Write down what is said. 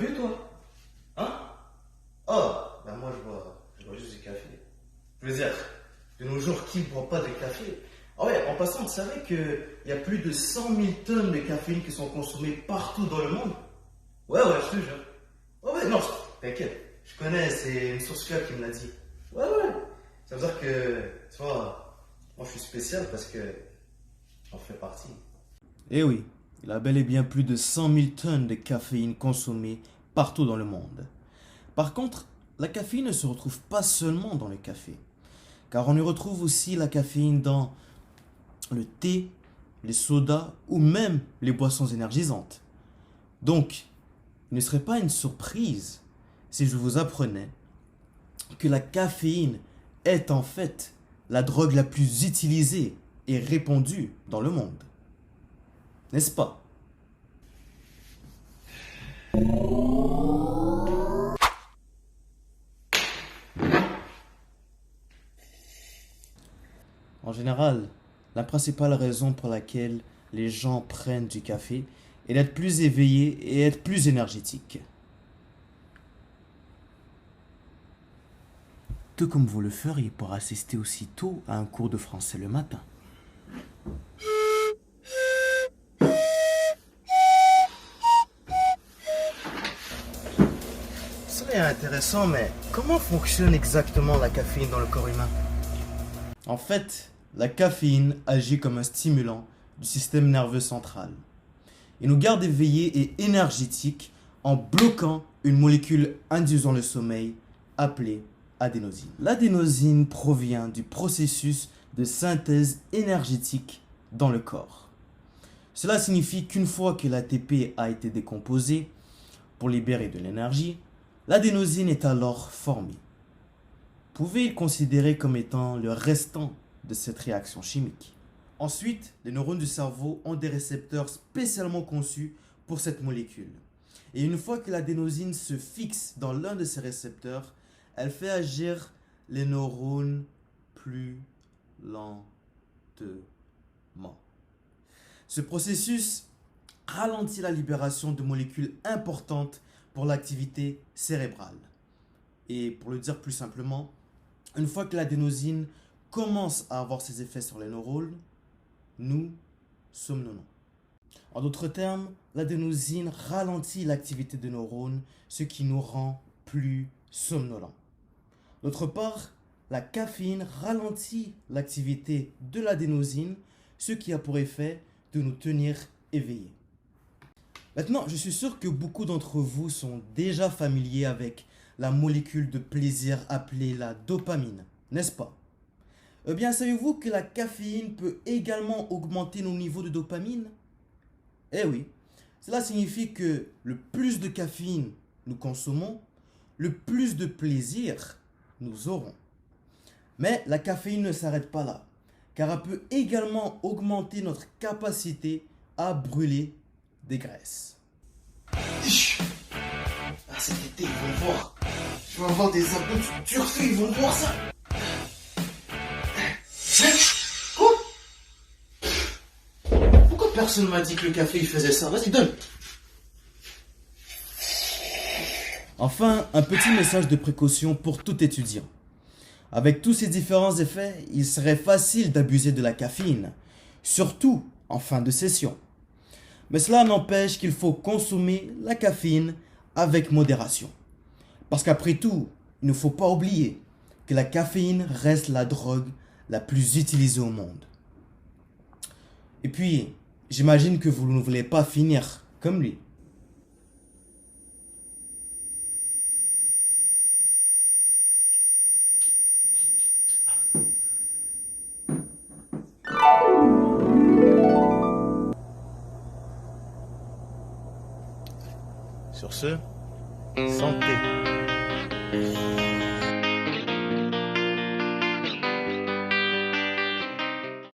vu, toi? Hein? Oh, ben moi, je bois juste du café. Je veux dire, de nos jours, qui ne boit pas de café? Ah ouais, en passant, tu savais qu'il y a plus de 100 000 tonnes de caféine qui sont consommées partout dans le monde? Ouais, ouais, je te jure. Ouais, ouais, non, t'inquiète. Je connais, c'est une source fiable qui me l'a dit. Ouais, ouais. Ça veut dire que, tu vois, moi, je suis spécial parce que j'en fais partie. Eh oui, il a bel et bien plus de 100 000 tonnes de caféine consommées partout dans le monde. Par contre, la caféine ne se retrouve pas seulement dans le café, car on y retrouve aussi la caféine dans le thé, les sodas ou même les boissons énergisantes. Donc, il ne serait pas une surprise si je vous apprenais que la caféine est en fait la drogue la plus utilisée et répandue dans le monde. N'est-ce pas? En général, la principale raison pour laquelle les gens prennent du café est d'être plus éveillés et être plus énergétiques. Tout comme vous le feriez pour assister aussitôt à un cours de français le matin. Ça est intéressant, mais comment fonctionne exactement la caféine dans le corps humain? En fait, la caféine agit comme un stimulant du système nerveux central. Il nous garde éveillés et énergétiques en bloquant une molécule induisant le sommeil appelée adénosine. L'adénosine provient du processus de synthèse énergétique dans le corps. Cela signifie qu'une fois que l'ATP a été décomposé pour libérer de l'énergie, l'adénosine est alors formée. Vous pouvez le considérer comme étant le restant de cette réaction chimique. Ensuite, les neurones du cerveau ont des récepteurs spécialement conçus pour cette molécule. Et une fois que l'adénosine se fixe dans l'un de ces récepteurs, elle fait agir les neurones plus lentement. Ce processus ralentit la libération de molécules importantes pour l'activité cérébrale. Et pour le dire plus simplement, une fois que l'adénosine commence à avoir ses effets sur les neurones, nous somnolons. En d'autres termes, l'adénosine ralentit l'activité des neurones, ce qui nous rend plus somnolents. D'autre part, la caféine ralentit l'activité de l'adénosine, ce qui a pour effet de nous tenir éveillés. Maintenant, je suis sûr que beaucoup d'entre vous sont déjà familiers avec la molécule de plaisir appelée la dopamine, n'est-ce pas? Eh bien, savez-vous que la caféine peut également augmenter nos niveaux de dopamine? Eh oui, cela signifie que le plus de caféine nous consommons, le plus de plaisir nous aurons. Mais la caféine ne s'arrête pas là, car elle peut également augmenter notre capacité à brûler des graisses. Ah, cet été, ils vont voir. Je vais avoir des abdos turfés, ils vont voir ça. Quoi? Pourquoi personne m'a dit que le café il faisait ça? Vas-y, donne. Enfin, un petit message de précaution pour tout étudiant. Avec tous ces différents effets, il serait facile d'abuser de la caféine, surtout en fin de session. Mais cela n'empêche qu'il faut consommer la caféine avec modération. Parce qu'après tout, il ne faut pas oublier que la caféine reste la drogue la plus utilisée au monde. Et puis, j'imagine que vous ne voulez pas finir comme lui. Sur ce, santé.